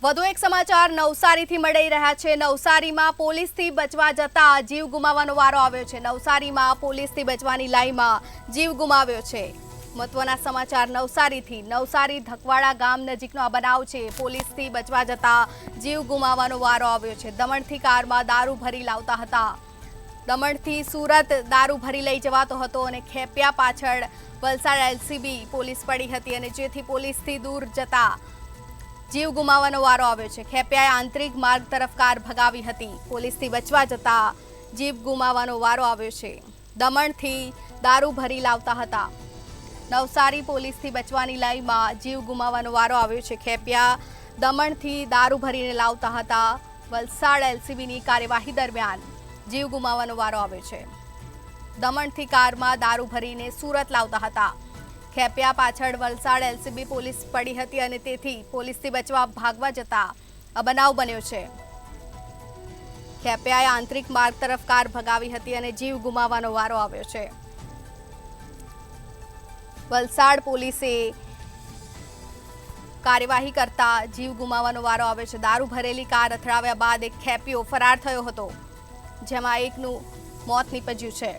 વધુ એક સમાચાર નવસારીથી મળી રહ્યા છે। નવસારીમાં પોલીસથી બચવા જતા જીવ ગુમાવવાનો વારો આવ્યો છે। નવસારીમાં પોલીસથી બચવાની લાઈનમાં જીવ ગુમાવ્યો છે। મહત્વના સમાચાર નવસારીથી। નવસારી ધકવાડા ગામ નજીકનો આ બનાવ છે। પોલીસથી બચવા જતા જીવ ગુમાવવાનો વારો આવ્યો છે। દમણથી કારમાં દારૂ ભરી લાવતા હતા। દમણથી સુરત દારૂ ભરી લઈ જવાતો હતો અને ખેપિયા પાછળ વલસાડ એલસીબી પોલીસ પડી હતી અને જેથી પોલીસથી દૂર જતા જીવ ગુમાવવાનો વારો આવ્યો છે। ખેપિયાએ આંતરિક માર્ગ તરફ કાર ભગાવી હતી। પોલીસથી બચવા જતા જીવ ગુમાવવાનો વારો આવ્યો છે। દમણથી દારૂ ભરી લાવતા હતા। નવસારી પોલીસથી બચવાની લાઈનમાં જીવ ગુમાવવાનો વારો આવ્યો છે। ખેપિયા દમણથી દારૂ ભરીને લાવતા હતા। વલસાડ એલસીબીની કાર્યવાહી દરમિયાન જીવ ગુમાવવાનો વારો આવ્યો છે। દમણથી કારમાં દારૂ ભરીને સુરત લાવતા હતા। ખેપિયા પાછળ વલસાડ એલસીબી પોલીસ પડી હતી અને તેથી પોલીસથી બચવા ભાગવા જતા આ બનાવ બન્યો છે। ખેપિયાએ આંતરિક માર્ગ તરફ કાર ભગાવી હતી અને જીવ ગુમાવવાનો વારો આવ્યો છે। વલસાડ પોલીસે કાર્યવાહી કરતા જીવ ગુમાવવાનો વારો આવ્યો છે। દારૂ ભરેલી કાર અથડાવ્યા બાદ એક ખેપિયો ફરાર થયો હતો, જેમાં એકનું મોત નીપજ્યું છે।